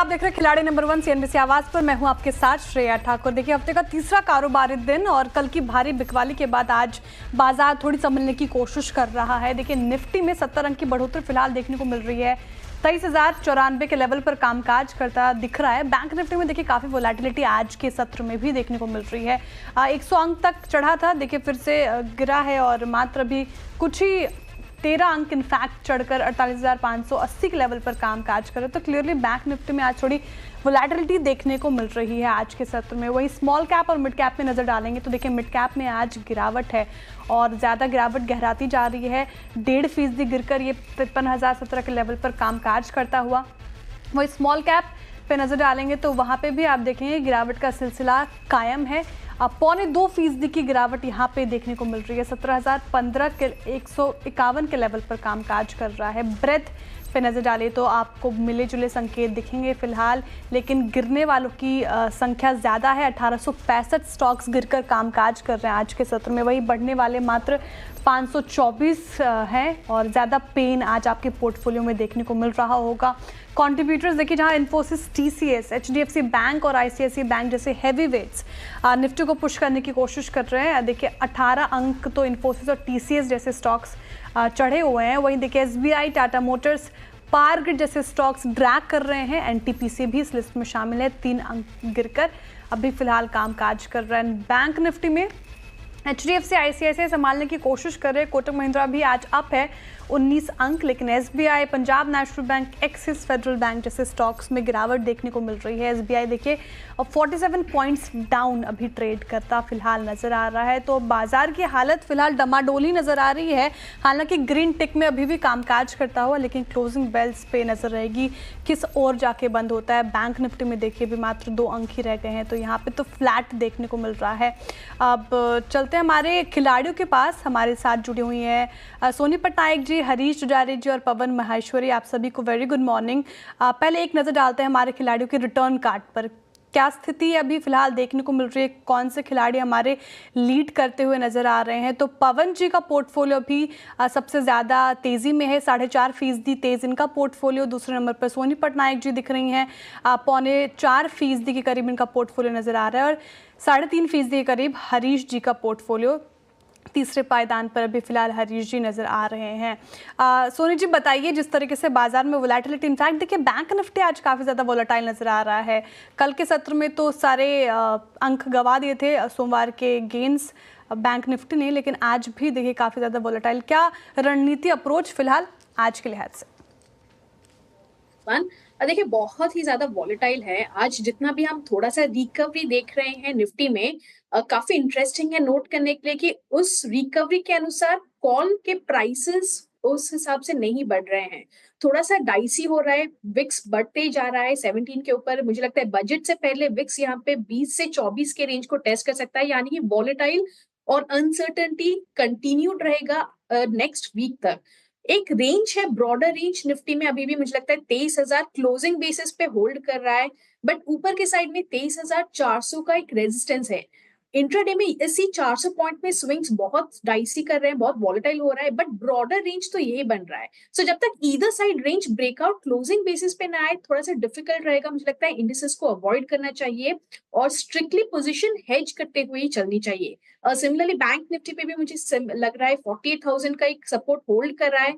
आप देख रहे हैं खिलाड़ी नंबर 1 सीएनबीसी आवाज पर। मैं हूं आपके साथ श्रेया ठाकुर। देखिए, हफ्ते का तीसरा कारोबारी दिन और कल की भारी बिकवाली के बाद आज बाजार थोड़ी संभलने की कोशिश कर रहा है। देखिए, निफ्टी में 70 अंक की बढ़ोतरी फिलहाल देखने को मिल रही है। 23,094 के लेवल पर कामकाज करता दिख रहा है। बैंक निफ्टी में देखिए काफी वोलेटिलिटी आज के सत्र में भी देखने को मिल रही है। 100 अंक तक चढ़ा था, देखिए फिर से गिरा है और मात्र अभी कुछ ही 13 अंक इनफैक्ट चढ़कर 48,580 के लेवल पर कामकाज कर रहे। तो क्लियरली बैंक निफ्टी में आज थोड़ी वोलेटिलिटी देखने को मिल रही है आज के सत्र में। वही स्मॉल कैप और मिड कैप में नजर डालेंगे तो देखिए मिड कैप में आज गिरावट है और ज़्यादा गिरावट गहराती जा रही है। 1.5% गिरकर ये 53,017 के लेवल पर कामकाज करता हुआ। वही स्मॉल कैप पे नजर डालेंगे तो वहाँ पे भी आप देखेंगे गिरावट का सिलसिला कायम है। 0.25% की गिरावट यहाँ पे देखने को मिल रही है। 17,015 के 151 के लेवल पर कामकाज कर रहा है। ब्रेथ पे नजर डालिए तो आपको मिले जुले संकेत दिखेंगे फिलहाल, लेकिन गिरने वालों की संख्या ज़्यादा है। 1865 स्टॉक्स गिरकर कामकाज कर रहे हैं आज के सत्र में। वही बढ़ने वाले मात्र 524 हैं और ज़्यादा पेन आज आपके पोर्टफोलियो में देखने को मिल रहा होगा। कंट्रीब्यूटर्स देखिए, जहां इन्फोसिस, टीसीएस, एचडीएफसी बैंक और आईसीआईसीआई बैंक जैसे हैवी वेट्स निफ्टी को पुश करने की कोशिश कर रहे हैं। देखिए 18 अंक तो इन्फोसिस और टीसीएस जैसे स्टॉक्स चढ़े हुए हैं। वहीं देखिए SBI, Tata Motors, power grid जैसे स्टॉक्स ड्रैग कर रहे हैं। एनटीपीसी भी इस लिस्ट में शामिल है, 3 अंक गिरकर अभी फिलहाल कामकाज कर रहे हैं। बैंक निफ्टी में एचडीएफसी, आईसीआईसीआई संभालने की कोशिश कर रहे हैं। कोटक महिंद्रा भी आज अप है 19 अंक, लेकिन SBI, Punjab national bank, axis federal bank जैसे स्टॉक्स में गिरावट देखने को मिल रही है। एसबीआई देखिए 47 पॉइंट्स डाउन अभी ट्रेड करता फिलहाल नजर आ रहा है। तो बाजार की हालत फिलहाल डमाडोली नजर आ रही है। हालांकि ग्रीन टिक में अभी भी कामकाज करता हुआ, लेकिन क्लोजिंग बेल्स पे नजर रहेगी किस ओर जाके बंद होता है। बैंक निफ्टी में देखिए भी मात्र 2 अंक ही रह गए हैं, तो यहाँ पे तो फ्लैट देखने को मिल रहा है। अब चलते हैं हमारे खिलाड़ियों के पास। हमारे साथ जुड़ी हुई हैं सोनी पटनायक जी, हरीश जुजारे जी और पवन माहेश्वरी। आप सभी को वेरी गुड मॉर्निंग। पहले एक नज़र डालते हैं हमारे खिलाड़ियों के रिटर्न कार्ड पर। क्या स्थिति अभी फिलहाल देखने को मिल रही है? कौन से खिलाड़ी हमारे लीड करते हुए नजर आ रहे हैं? तो पवन जी का पोर्टफोलियो भी सबसे ज़्यादा तेज़ी में है, 4.5% तेज़ इनका पोर्टफोलियो। दूसरे नंबर पर सोनी पटनायक जी दिख रही हैं, 4.25% के करीब इनका पोर्टफोलियो नजर आ रहा है और 3.5% के करीब हरीश जी का पोर्टफोलियो। तीसरे पायदान पर अभी फिलहाल हरीश जी नजर आ रहे हैं। सोनी जी बताइए, जिस तरीके से बाजार में वोलेटिलिटी, इनफैक्ट देखिए बैंक निफ्टी आज काफ़ी ज़्यादा वोलेटाइल नजर आ रहा है। कल के सत्र में तो सारे अंक गवा दिए थे सोमवार के गेन्स बैंक निफ्टी ने, लेकिन आज भी देखिए काफ़ी ज़्यादा वोलेटाइल। क्या रणनीति अप्रोच फिलहाल आज के लिहाज से? देखिए बहुत ही ज्यादा वॉलेटाइल है आज। जितना भी हम थोड़ा सा रिकवरी देख रहे हैं निफ्टी में, काफी इंटरेस्टिंग है नोट करने के लिए कि उस रिकवरी के अनुसार कॉल के प्राइसेस उस हिसाब से नहीं बढ़ रहे हैं। थोड़ा सा डाइसी हो रहा है। विक्स बढ़ते जा रहा है 17 के ऊपर। मुझे लगता है बजट से पहले विक्स यहाँ पे 20 से 24 के रेंज को टेस्ट कर सकता है, यानी कि वॉलेटाइल और अनसर्टेनिटी कंटिन्यूड रहेगा नेक्स्ट वीक तक। एक रेंज है, ब्रॉडर रेंज निफ्टी में अभी भी मुझे लगता है 23,000 क्लोजिंग बेसिस पे होल्ड कर रहा है, बट ऊपर के साइड में 23,400 का एक रेजिस्टेंस है। इंट्राडे में इसी 400 पॉइंट में स्विंग्स बहुत डाइसी कर रहे हैं, बहुत वॉलेटाइल हो रहा है, बट ब्रॉडर रेंज तो यही बन रहा है। सो जब तक either side range breakout closing basis पे ना आए, थोड़ा सा डिफिकल्ट रहेगा। मुझे लगता है इंडिसेस को अवॉइड करना चाहिए और स्ट्रिक्टली पोजीशन हेज करते हुए ही चलनी चाहिए। सिमिलरली बैंक निफ्टी पे भी मुझे लग रहा है 48,000 का एक सपोर्ट होल्ड कर रहा है,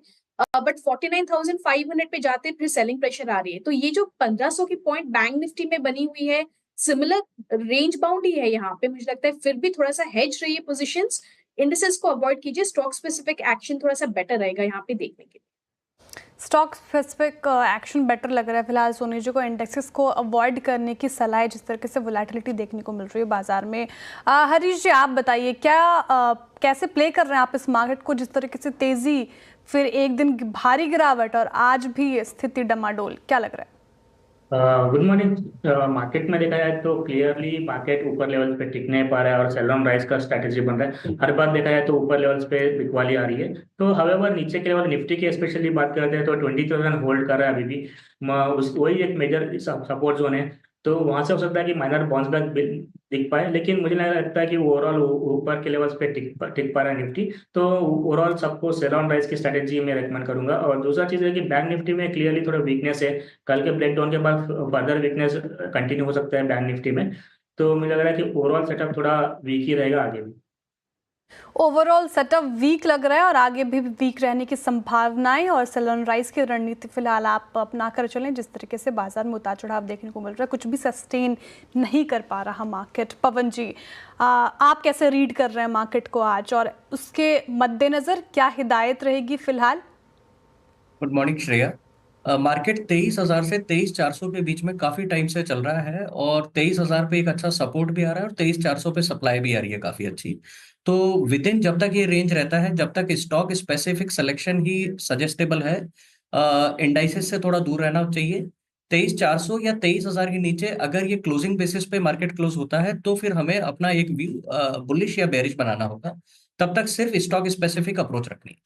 बट 49,500 पे जाते फिर सेलिंग प्रेशर आ रही है। तो ये जो 1500 की पॉइंट बैंक निफ्टी में बनी हुई है, सिमिलर रेंज बाउंड ही है यहाँ पे। मुझे लगता है फिर भी थोड़ा सा हेज रहिए पोजीशंस, इंडिसेस को अवॉइड कीजिए। स्टॉक स्पेसिफिक एक्शन थोड़ा सा बेटर रहेगा यहाँ पे देखने के लिए। स्टॉक स्पेसिफिक एक्शन बेटर लग रहा है फिलहाल सोनी जी को। इंडेक्सेस को अवॉइड करने की सलाह है जिस तरीके से वोलेटिलिटी देखने को मिल रही है बाजार में। हरीश जी आप बताइए, क्या कैसे प्ले कर रहे हैं आप इस मार्केट को, जिस तरीके से तेजी, फिर एक दिन भारी गिरावट और आज भी स्थिति डमाडोल, क्या लग रहा है? Good morning. मार्केट में देखा जाए तो क्लियरली मार्केट ऊपर लेवल पे टिक नहीं पा रहा है और सेल ऑन राइज का स्ट्रैटेजी बन रहा है। हर बार देखा जाए तो ऊपर लेवल्स पे बिकवाली आ रही है। तो हवेवर नीचे के लेवल निफ्टी की स्पेशली बात करते हैं तो 20,000 होल्ड कर रहा है अभी भी। वही एक मेजर सपोर्ट जोन है। तो वहां से हो सकता है कि माइनर बाउंस बैक दिख पाए, लेकिन मुझे नहीं लगता है कि ओवरऑल ऊपर के लेवल्स पे टिक पा रहा है निफ्टी। तो ओवरऑल सबको सेल ऑन राइज की स्ट्रेटेजी में रेकमेंड करूंगा। और दूसरा चीज है कि बैंक निफ्टी में क्लियरली थोड़ा वीकनेस है। कल के ब्रेकडाउन के बाद फर्दर वीकनेस कंटिन्यू हो सकता है बैंक निफ्टी में। तो मुझे लग रहा है कि ओवरऑल सेटअप थोड़ा वीक ही रहेगा आगे भी। ओवरऑल सेटअप वीक लग रहा है और आगे भी वीक रहने की संभावनाएं, और सेल ऑन राइज की रणनीति फिलहाल आप अपना कर चलें। जिस तरीके से बाजार में उतार चढ़ाव देखने को मिल रहा है, कुछ भी सस्टेन नहीं कर पा रहा मार्केट। पवन जी, आप कैसे रीड कर रहे हैं मार्केट को आज, और उसके मद्देनजर क्या हिदायत रहेगी फिलहाल? Good morning Shreya. मार्केट 23,000 से 23,400 के बीच में काफी टाइम से चल रहा है, और 23,000 पे एक अच्छा सपोर्ट भी आ रहा है, और 23,400 पे सप्लाई भी आ रही है काफी अच्छी। तो विद इन जब तक ये रेंज रहता है, जब तक स्टॉक स्पेसिफिक सिलेक्शन ही सजेस्टेबल है, इंडाइसेस से थोड़ा दूर रहना चाहिए। 23,400 या 23,000 के नीचे अगर ये क्लोजिंग बेसिस पे मार्केट क्लोज होता है, तो फिर हमें अपना एक व्यू बुलिश या बेरिश बनाना होगा। तब तक सिर्फ स्टॉक स्पेसिफिक अप्रोच रखनी है।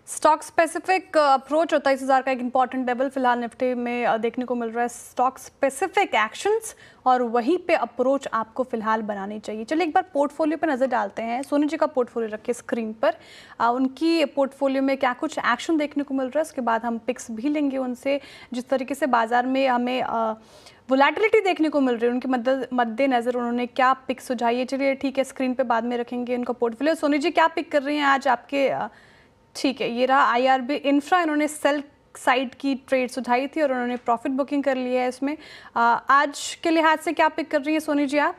स्टॉक स्पेसिफिक अप्रोच और 23,000 का एक इंपॉर्टेंट लेवल फिलहाल निफ्टी में देखने को मिल रहा है। स्टॉक स्पेसिफिक एक्शंस और वहीं पे अप्रोच आपको फिलहाल बनानी चाहिए। चलिए एक बार पोर्टफोलियो पे नज़र डालते हैं। सोनी जी का पोर्टफोलियो रखिए स्क्रीन पर। उनकी पोर्टफोलियो में क्या कुछ एक्शन देखने को मिल रहा है, उसके बाद हम पिक्स भी लेंगे उनसे। जिस तरीके से बाजार में हमें वोलेटिलिटी देखने को मिल रही है, उनके मद्देनजर उन्होंने क्या पिक सुझाई है। चलिए ठीक है, स्क्रीन पे बाद में रखेंगे उनका पोर्टफोलियो। सोनी जी क्या पिक कर रही हैं आज आपके? ठीक है, ये रहा IRB इंफ्रा। इन्होंने सेल साइड की ट्रेड सुझाई थी और उन्होंने प्रॉफिट बुकिंग कर लिया है इसमें। आज के लिहाज से क्या पिक कर रही हैं सोनी जी आप?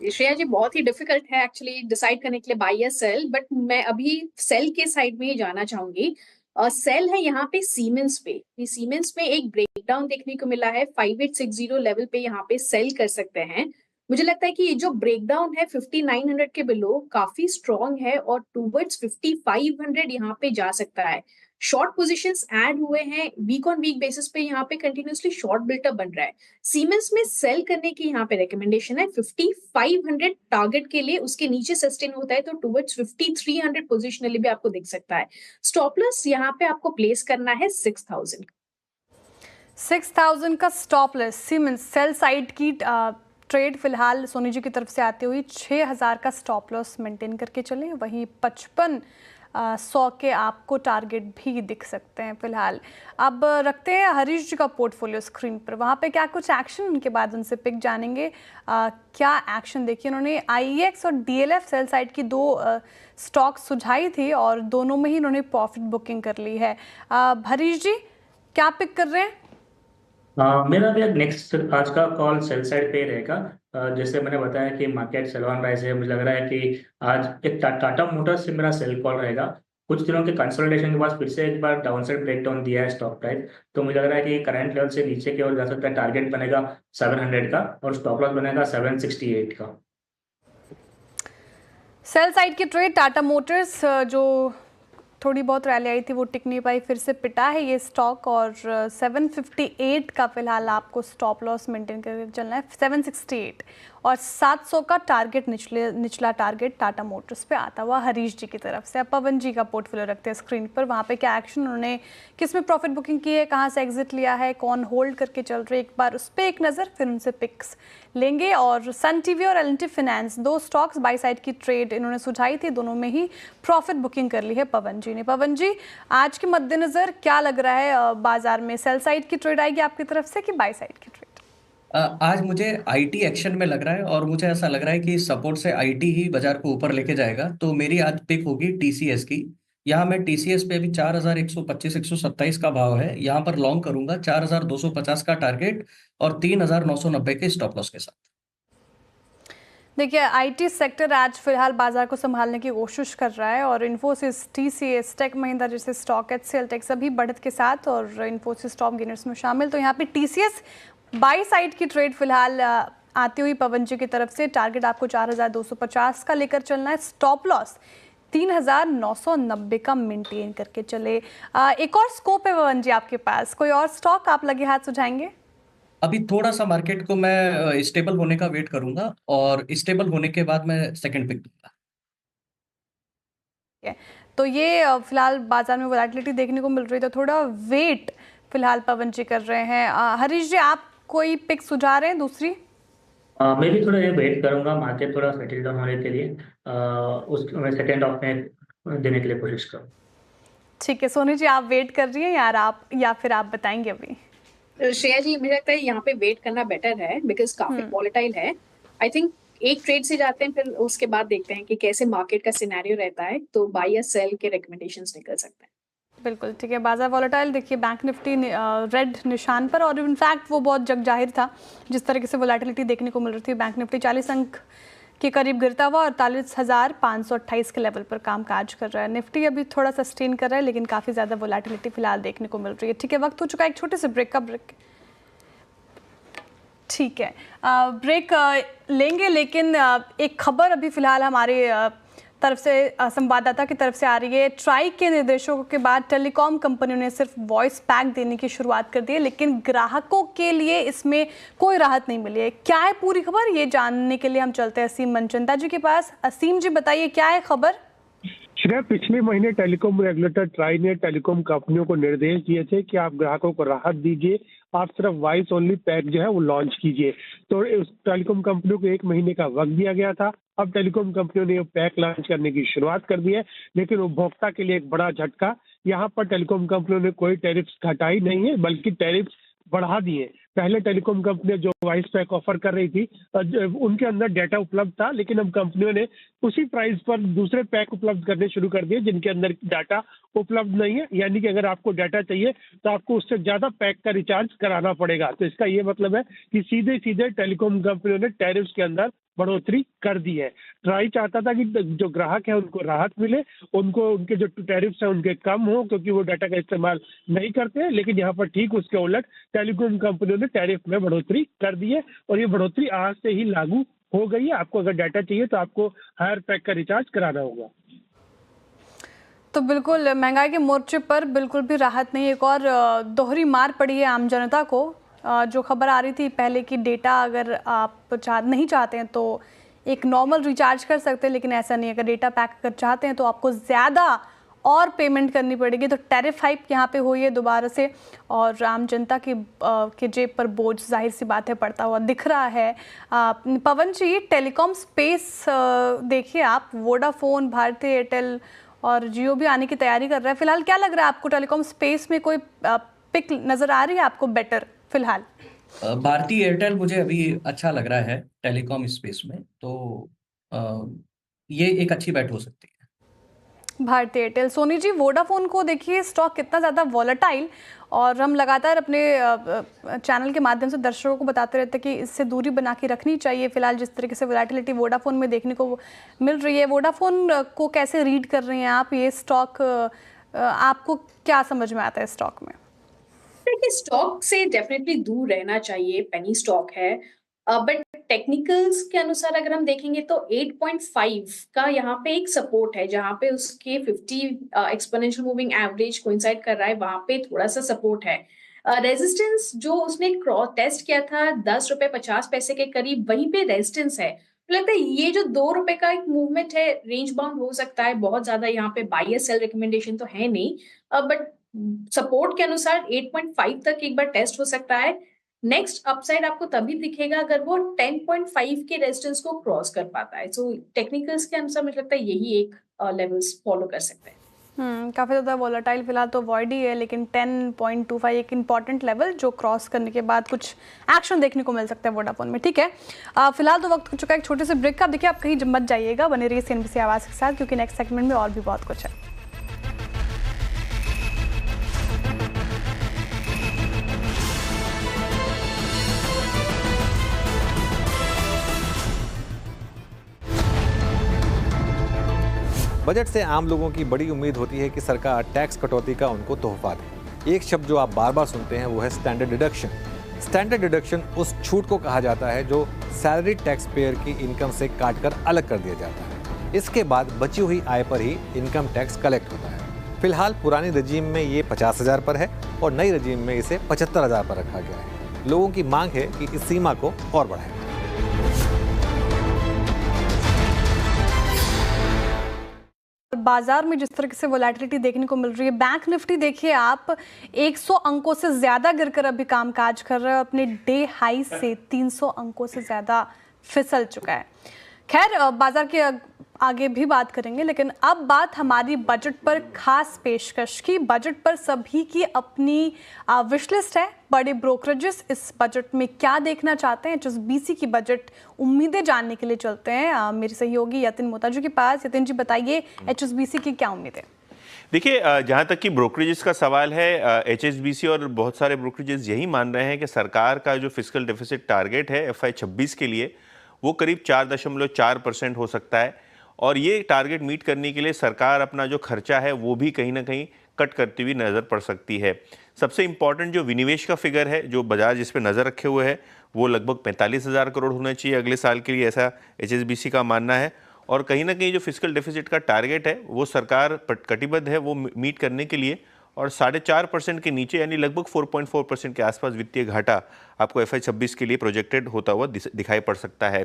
श्रेया जी, बहुत ही डिफिकल्ट है एक्चुअली डिसाइड करने के लिए बाय या सेल, बट मैं अभी सेल के साइड में ही जाना चाहूंगी। सेल है यहाँ पे सीमेंस पे। सीमेंस में एक ब्रेकडाउन देखने को मिला है 5860 लेवल पे, यहाँ पे सेल कर सकते हैं। मुझे लगता है कि ये जो ब्रेकडाउन है 5900 के बिलो काफी स्ट्रॉन्ग है और टूवर्ड्स 5500 यहाँ पे जा सकता है। शॉर्ट पोजीशंस ऐड हुए हैं वीक ऑन वीक बेसिस पे, यहाँ पे कंटिन्यूअसली शॉर्ट बिल्टअप बन रहा है। सीमेंस में सेल करने की यहाँ पे रिकमेंडेशन है 5500 टारगेट के लिए। उसके नीचे सस्टेन होता है तो टुवर्ड्स 5300 पोजिशनली भी आपको दिख सकता है। स्टॉप लॉस यहाँ पे आपको प्लेस करना है 6000 का stop loss siemens sell side की ट्रेड फिलहाल सोनी जी की तरफ से आती हुई 6000 का स्टॉप लॉस मेंटेन करके चलें। वहीं 5500 के आपको टारगेट भी दिख सकते हैं फिलहाल। अब रखते हैं हरीश जी का पोर्टफोलियो स्क्रीन पर। वहाँ पे क्या कुछ एक्शन, उनके बाद उनसे पिक जानेंगे। क्या एक्शन देखिए, उन्होंने IEX और DLF सेल साइड की 2 स्टॉक सुझाई थी और दोनों में ही उन्होंने प्रॉफिट बुकिंग कर ली है। हरीश जी क्या पिक कर रहे हैं? मेरा भी नेक्स्ट आज का कॉल सेल साइड पे ही रहेगा। जैसे मैंने बताया कि मार्केट सेल ऑन राइज है, मुझे लग रहा है कि आज एक टाटा मोटर्स से मेरा सेल कॉल रहेगा। कुछ दिनों के कंसोलिडेशन के बाद फिर से एक बार डाउनसाइड ब्रेकडाउन दिया है स्टॉक प्राइस, तो मुझे लग रहा है कि करंट लेवल से नीचे की ओर जा सकता है। टारगेट बनेगा 700 का और स्टॉप लॉस बनेगा 768 का। सेल साइड की ट्रेड टाटा मोटर्स जो थोड़ी बहुत रैली आई थी वो टिक नहीं पाई, फिर से पिटा है ये स्टॉक, और 758 का फिलहाल आपको स्टॉप लॉस मेंटेन करके चलना है। 768 और 700 का टारगेट, निचला टारगेट टाटा मोटर्स पे आता हुआ हरीश जी की तरफ से। अब पवन जी का पोर्टफोलियो रखते हैं स्क्रीन पर। वहाँ पे क्या एक्शन, उन्होंने किस में प्रॉफिट बुकिंग की है, कहाँ से एग्जिट लिया है, कौन होल्ड करके चल रहे, एक बार उस पर एक नज़र, फिर उनसे पिक्स लेंगे। और सन टीवी और L&T finance 2 stocks by side की ट्रेड इन्होंने सुझाई थी, दोनों में ही प्रॉफिट बुकिंग कर ली है पवन जी ने। पवन जी, आज के मद्देनजर क्या लग रहा है बाजार में, सेल साइड की ट्रेड आएगी आपकी तरफ से कि बाई साइड की ट्रेड? आज मुझे IT एक्शन में लग रहा है, और मुझे ऐसा लग रहा है कि सपोर्ट से IT ही बाजार को ऊपर लेके जाएगा। तो मेरी आज पिक होगी TCS की। यहाँ मैं TCS पे अभी 4125-127 का भाव है, यहाँ पर लॉन्ग करूंगा 4250 का टारगेट और 3990 के स्टॉप लॉस के साथ। देखिए, IT सेक्टर आज फिलहाल बाजार को संभालने की कोशिश कर रहा है, और इन्फोसिस, TCS, टेक महिंद्रा जैसे स्टॉक, HCL टेक सभी बढ़त के साथ, और इन्फोसिस टॉप गेनर्स में शामिल। तो यहाँ पे TCS बाई साइड की ट्रेड फिलहाल आती हुई पवन जी की तरफ से। टारगेट आपको 4250 का लेकर चलना है, स्टॉप लॉस 3990 का मेंटेन करके चले। एक और स्कोप है पवन जी आपके पास, कोई और स्टॉक आप लगे हाथ सुझाएंगे? अभी थोड़ा सा मार्केट को मैं स्टेबल होने का वेट करूंगा, और स्टेबल होने के बाद मैं सेकंड पिक दूंगा। तो ये फिलहाल बाजार में वोलेटिलिटी देखने को मिल रही है, तो थोड़ा वेट फिलहाल पवन जी कर रहे हैं। हरीश जी, आप कोई पिक सुझा रहे हैं दूसरी? मैं भी थोड़ा ये वेट करूंगा, मार्केट थोड़ा सेटल डाउन होने के लिए उस मैं सेकेंड ऑफ में देने के लिए कोशिश करूँ। ठीक है सोनी जी, आप वेट कर रही हैं यार, आप या फिर आप बताएंगे अभी? श्रेया जी, मुझे लगता है यहाँ पे वेट करना बेटर है बिकॉज काफी वॉलेटाइल है। आई थिंक एक ट्रेड से जाते हैं, फिर उसके बाद देखते हैं कि कैसे मार्केट का सिनेरियो रहता है, तो बाय या सेल के रिकमेंडेशंस निकल सकते हैं। बिल्कुल ठीक है। बाजार वॉलेटाइल देखिए, बैंक निफ्टी रेड निशान पर, और इनफैक्ट वो बहुत जग जाहिर था जिस तरीके से वॉलेटिलिटी देखने को मिल रही थी। बैंक निफ्टी 40 अंक के करीब गिरता हुआ 48,528 के लेवल पर कामकाज कर रहा है। निफ्टी अभी थोड़ा सस्टेन कर रहा है, लेकिन काफ़ी ज़्यादा वॉलेटिलिटी फिलहाल देखने को मिल रही है। ठीक है, वक्त हो चुका है एक छोटे से ब्रेक का। ठीक है, ब्रेक लेंगे, लेकिन एक खबर अभी फिलहाल हमारे तरफ से संवाददाता की तरफ से आ रही है। ट्राई के निर्देशों के बाद टेलीकॉम कंपनियों ने सिर्फ वॉइस पैक देने की शुरुआत कर दी है, लेकिन ग्राहकों के लिए इसमें कोई राहत नहीं मिली है। क्या है पूरी खबर, ये जानने के लिए हम चलते हैं असीम मनचंदा जी के पास। असीम जी बताइए, क्या है खबर? श्रेया, पिछले महीने टेलीकॉम रेगुलेटर ट्राई ने टेलीकॉम कंपनियों को निर्देश दिए थे कि आप ग्राहकों को राहत दीजिए, आप सिर्फ वॉइस ओनली पैक जो है वो लॉन्च कीजिए। तो उस टेलीकॉम कंपनियों को 1 महीने का वक्त दिया गया था। अब टेलीकॉम कंपनियों ने पैक लॉन्च करने की शुरुआत कर दी है, लेकिन उपभोक्ता के लिए एक बड़ा झटका। यहाँ पर टेलीकॉम कंपनियों ने कोई टैरिफ्स घटाई नहीं है, बल्कि टैरिफ्स बढ़ा दिए। पहले टेलीकॉम कंपनियां जो वॉइस पैक ऑफर कर रही थी, उनके अंदर डाटा उपलब्ध था, लेकिन अब कंपनियों ने उसी प्राइस पर दूसरे पैक उपलब्ध करने शुरू कर दिए जिनके अंदर डाटा उपलब्ध नहीं है। यानी कि अगर आपको डाटा चाहिए तो आपको उससे ज्यादा पैक का रिचार्ज कराना पड़ेगा। तो इसका ये मतलब है कि सीधे सीधे टेलीकॉम कंपनियों ने टैरिफ्स के अंदर बढ़ोतरी कर दी है। ट्राई चाहता था कि जो ग्राहक है उनको राहत मिले, उनको उनके जो टैरिफ्स हैं उनके कम हो, क्योंकि वो डाटा का इस्तेमाल नहीं करते हैं। लेकिन यहाँ पर ठीक उसके उलट टेलीकॉम कंपनियों ने टैरिफ में बढ़ोतरी कर दी है, और ये बढ़ोतरी आज से ही लागू हो गई है। आपको अगर डाटा चाहिए तो आपको हायर पैक का रिचार्ज कराना होगा। तो बिल्कुल महंगाई के मोर्चे पर बिल्कुल भी राहत नहीं। एक और दोहरी मार पड़ी है आम जनता को। जो खबर आ रही थी पहले कि डेटा अगर आप नहीं चाहते हैं तो एक नॉर्मल रिचार्ज कर सकते हैं, लेकिन ऐसा नहीं है। अगर डेटा पैक अगर चाहते हैं तो आपको ज़्यादा और पेमेंट करनी पड़ेगी। तो टैरिफ हाइक यहाँ पे हुई है दोबारा से, और आम जनता की जेब पर बोझ जाहिर सी बात है पड़ता हुआ दिख रहा है। पवन जी, टेलीकॉम स्पेस देखिए आप, वोडाफोन, भारती एयरटेल और जियो भी आने की तैयारी कर रहा है। फिलहाल क्या लग रहा है आपको, टेलीकॉम स्पेस में कोई पिक नज़र आ रही है आपको बेटर फिलहाल? भारती एयरटेल मुझे अभी अच्छा लग रहा है टेलीकॉम स्पेस में, तो ये एक अच्छी बैट हो सकती है। भारती एयरटेल। सोनी जी, वोडाफोन को देखिए, स्टॉक कितना ज़्यादा वॉलेटाइल, और हम लगातार अपने चैनल के माध्यम से दर्शकों को बताते रहते हैं कि इससे दूरी बना के रखनी चाहिए। फिलहाल जिस तरीके से वॉलेटिलिटी वोडाफोन में देखने को मिल रही है, वोडाफोन को कैसे रीड कर रहे हैं आप? ये स्टॉक आपको क्या समझ में आता है स्टॉक में? देखिए, स्टॉक से डेफिनेटली दूर रहना चाहिए, पेनी स्टॉक है। बट टेक्निकल्स के अनुसार अगर हम देखेंगे तो 8.5 का यहाँ पे एक सपोर्ट है, जहाँ पे उसके 50 एक्सपोनेंशियल मूविंग एवरेज कोइंसाइड कर रहा है, वहां पे थोड़ा सा सपोर्ट है। रेजिस्टेंस जो उसने क्रॉस टेस्ट किया था 10 रुपए 50 पैसे के करीब, वहीं पे रेजिस्टेंस है। तो लगता है ये जो 2 रुपए का एक मूवमेंट है, रेंज बाउंड हो सकता है। बहुत ज्यादा यहाँ पे बाय या सेल रिकमेंडेशन तो है नहीं, बट सपोर्ट के अनुसार 8.5 तक एक बार टेस्ट हो सकता है। नेक्स्ट अपसाइड आपको तभी दिखेगा अगर वो 10.5 के रेजिस्टेंस को क्रॉस कर पाता है। सो टेक्निकल्स के अनुसार मुझे लगता है यही एक लेवल्स फॉलो कर सकते हैं। काफ़ी ज़्यादा वॉलेटाइल फिलहाल तो अवॉइड ही है, लेकिन 10.25 एक इंपॉर्टेंट लेवल जो क्रॉस करने के बाद कुछ एक्शन देखने को मिल सकता है वोडाफोन में। ठीक है, फिलहाल तो वक्त हो चुका है एक छोटे से ब्रेक का। देखिए, आप कहीं मत जाइएगा, बने रहिए CNBC आवाज़ के साथ, क्योंकि नेक्स्ट सेगमेंट में और भी बहुत कुछ है। बजट से आम लोगों की बड़ी उम्मीद होती है कि सरकार टैक्स कटौती का उनको तोहफा दे। एक शब्द जो आप बार बार सुनते हैं वो है स्टैंडर्ड डिडक्शन। स्टैंडर्ड डिडक्शन उस छूट को कहा जाता है जो सैलरी टैक्स पेयर की इनकम से काटकर अलग कर दिया जाता है। इसके बाद बची हुई आय पर ही इनकम टैक्स कलेक्ट होता है। फिलहाल पुरानी रजीम में ये 50,000 पर है और नई रजीम में इसे 75,000 पर रखा गया है। लोगों की मांग है कि इस सीमा को और बढ़ाएं। बाजार में जिस तरह से वोलेटिलिटी देखने को मिल रही है, बैंक निफ्टी देखिए आप 100 अंकों से ज़्यादा गिरकर अभी कामकाज कर रहे हैं, अपने डे हाई से 300 अंकों से ज़्यादा फिसल चुका है। खैर बाजार के आगे भी बात करेंगे, लेकिन अब बात हमारी बजट पर खास पेशकश की। बजट पर सभी की अपनी विशलिस्ट है। बड़े ब्रोकरेजेस इस बजट में क्या देखना चाहते हैं, HSBC की बजट उम्मीदें जानने के लिए चलते हैं मेरे सहयोगी यतिन मोताजू के पास। यतिन जी बताइए, HSBC की क्या उम्मीदें? देखिए, जहाँ तक कि ब्रोकरेजेस का सवाल है, HSBC और बहुत सारे ब्रोकरेजेस यही मान रहे हैं कि सरकार का जो फिस्कल डेफिसिट टारगेट है FY 26 के लिए वो करीब 4.4% हो सकता है, और ये टारगेट मीट करने के लिए सरकार अपना जो खर्चा है वो भी कहीं ना कहीं कट करती हुई नज़र पड़ सकती है। सबसे इम्पॉर्टेंट जो विनिवेश का फिगर है, जो बाजार जिस पे नज़र रखे हुए है, वो लगभग 45,000 करोड़ होना चाहिए अगले साल के लिए, ऐसा HSBC का मानना है। और कहीं ना कहीं जो फिस्कल डेफिसिट का टारगेट है वो सरकार कटिबद्ध है वो मीट करने के लिए, और 4.5% के नीचे यानी लगभग 4.4% के आसपास वित्तीय घाटा आपको FY 26 के लिए प्रोजेक्टेड होता हुआ दिखाई पड़ सकता है।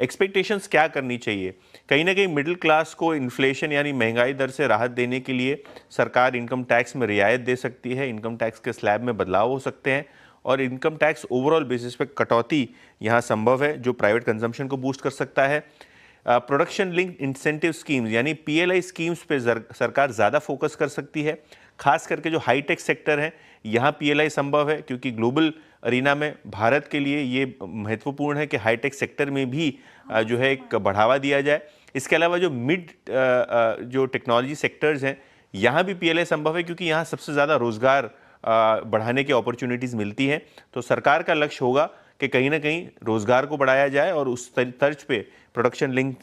एक्सपेक्टेशंस क्या करनी चाहिए? कहीं ना कहीं मिडिल क्लास को इन्फ्लेशन यानी महंगाई दर से राहत देने के लिए सरकार इनकम टैक्स में रियायत दे सकती है, इनकम टैक्स के स्लैब में बदलाव हो सकते हैं, और इनकम टैक्स ओवरऑल बेसिस पे कटौती यहाँ संभव है जो प्राइवेट कंजम्पशन को बूस्ट कर सकता है। प्रोडक्शन लिंक्ड इंसेंटिव स्कीम्स यानी PLI स्कीम्स पे सरकार ज़्यादा फोकस कर सकती है, खास करके जो हाईटेक सेक्टर है यहाँ PLI संभव है, क्योंकि ग्लोबल अरीना में भारत के लिए ये महत्वपूर्ण है कि हाईटेक सेक्टर में भी जो है एक बढ़ावा दिया जाए। इसके अलावा जो मिड जो टेक्नोलॉजी सेक्टर्स हैं यहाँ भी PLI संभव है, क्योंकि यहाँ सबसे ज़्यादा रोज़गार बढ़ाने की अपॉर्चुनिटीज़ मिलती हैं। तो सरकार का लक्ष्य होगा कि कहीं ना कहीं रोज़गार को बढ़ाया जाए और उस तर्ज पे प्रोडक्शन लिंक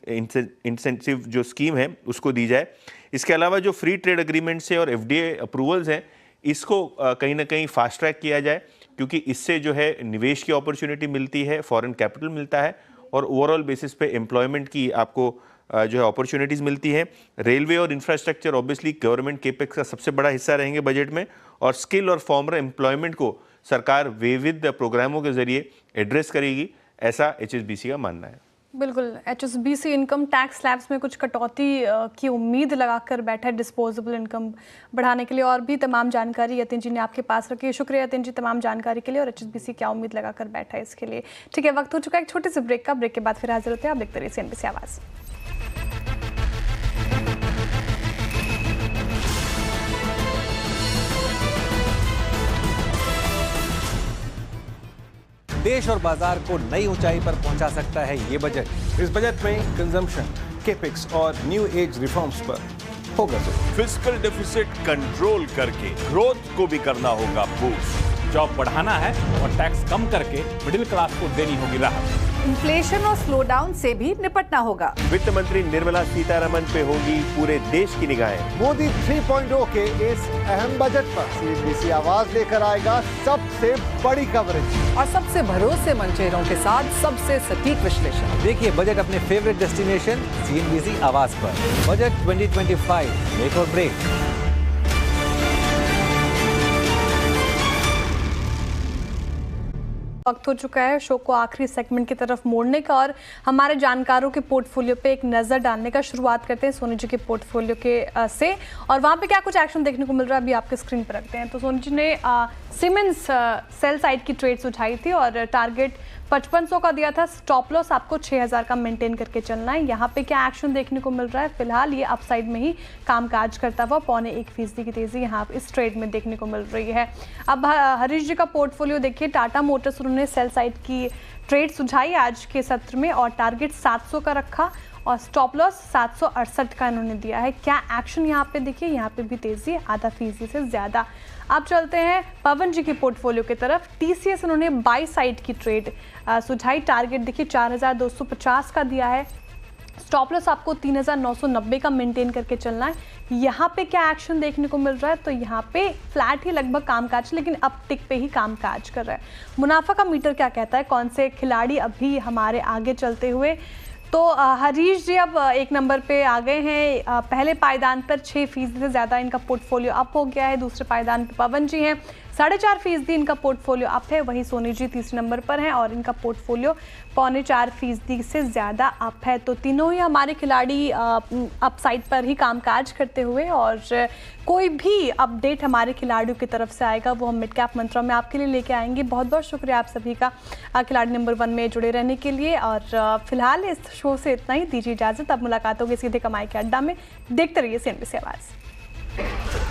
इंसेंटिव जो स्कीम है उसको दी जाए। इसके अलावा जो फ्री ट्रेड एग्रीमेंट्स है और FDI अप्रूवल्स हैं इसको कहीं ना कहीं फास्ट ट्रैक किया जाए, क्योंकि इससे जो है निवेश की अपॉर्चुनिटी मिलती है, फॉरेन कैपिटल मिलता है, और ओवरऑल बेसिस पे एम्प्लॉयमेंट की आपको जो है अपॉर्चुनिटीज़ मिलती हैं। रेलवे और इंफ्रास्ट्रक्चर ऑब्वियसली गवर्नमेंट केपेक्स का सबसे बड़ा हिस्सा रहेंगे बजट में, और स्किल और फॉर्मर एम्प्लॉयमेंट को सरकार विविध प्रोग्रामों के जरिए एड्रेस करेगी, ऐसा HSBC का मानना है। बिल्कुल, HSBC इनकम टैक्स स्लैब्स में कुछ कटौती की उम्मीद लगाकर बैठा है डिस्पोजेबल इनकम बढ़ाने के लिए। और भी तमाम जानकारी यतिन जी ने आपके पास रखी है। शुक्रिया यतिन जी तमाम जानकारी के लिए, और HSBC क्या उम्मीद लगाकर बैठा है इसके लिए। ठीक है, वक्त हो चुका है एक छोटे से ब्रेक का। ब्रेक के बाद फिर हाजिर होते हैं। आप देखते रहिए CNBC आवाज़। देश और बाजार को नई ऊंचाई पर पहुंचा सकता है ये बजट। इस बजट में कंजम्पशन, केपेक्स और न्यू एज रिफॉर्म्स पर होगा जोर। फिस्कल डेफिसिट कंट्रोल करके ग्रोथ को भी करना होगा बूस्ट। जॉब बढ़ाना है और टैक्स कम करके मिडिल क्लास को देनी होगी राहत। इन्फ्लेशन और स्लोडाउन से भी निपटना होगा। वित्त मंत्री निर्मला सीतारमण पे होगी पूरे देश की निगाहें। मोदी 3.0 के इस अहम बजट पर CNBC आवाज लेकर आएगा सबसे बड़ी कवरेज और सबसे भरोसेमंद चेहरों के साथ सबसे सटीक विश्लेषण। देखिए बजट अपने फेवरेट डेस्टिनेशन CNBC आवाज पर। बजट 2025 मेक और ब्रेक। वक्त हो चुका है शो को आखिरी सेगमेंट की तरफ मोड़ने का और हमारे जानकारों के पोर्टफोलियो पे एक नज़र डालने का। शुरुआत करते हैं सोनी जी के पोर्टफोलियो के से, और वहाँ पे क्या कुछ एक्शन देखने को मिल रहा है अभी आपके स्क्रीन पर रखते हैं। तो सोनी जी ने सीमेंस सेल साइड की ट्रेड्स उठाई थी और टारगेट 5500 का दिया था। स्टॉप लॉस आपको 6000 का मेंटेन करके चलना है। यहाँ पे क्या एक्शन देखने को मिल रहा है? फिलहाल ये अपसाइड में ही कामकाज करता हुआ 0.25% की तेजी यहाँ इस ट्रेड में देखने को मिल रही है। अब हरीश जी का पोर्टफोलियो देखिए। टाटा मोटर्स उन्होंने सेल साइड की ट्रेड सुझाई आज के सत्र में और टारगेट 700 का रखा और स्टॉप लॉस 768 का इन्होंने दिया है। क्या एक्शन यहाँ पे देखिए, यहाँ पे भी तेजी 0.5% से ज़्यादा। अब चलते हैं पवन जी के पोर्टफोलियो की तरफ। TCS उन्होंने बाई साइड की ट्रेड सुझाई। टारगेट देखिए 4250 का दिया है। स्टॉप लॉस आपको 3990 का मेंटेन करके चलना है। यहाँ पे क्या एक्शन देखने को मिल रहा है? तो यहाँ पे फ्लैट ही लगभग कामकाज, लेकिन अपटिक पे ही कामकाज कर रहा है। मुनाफा का मीटर क्या कहता है? कौन से खिलाड़ी अभी हमारे आगे चलते हुए? तो हरीश जी अब एक नंबर पे आ गए हैं। पहले पायदान पर 6% से ज़्यादा इनका पोर्टफोलियो अप हो गया है। दूसरे पायदान पे पवन जी हैं। 4.5% इनका पोर्टफोलियो अप है। वहीं सोनी जी तीसरे नंबर पर हैं और इनका पोर्टफोलियो 4.25% से ज़्यादा अप है। तो तीनों ही हमारे खिलाड़ी अपसाइड पर ही कामकाज करते हुए, और कोई भी अपडेट हमारे खिलाड़ियों की तरफ से आएगा वो हम मिड कैप मंत्रा में आपके लिए लेके आएंगे। बहुत बहुत शुक्रिया आप सभी का खिलाड़ी नंबर 1 में जुड़े रहने के लिए। और फिलहाल इस शो से इतना ही, दीजिए इजाज़त। अब मुलाकात होगी सीधे कमाई के अड्डा में। देखते रहिए CNBC आवाज़।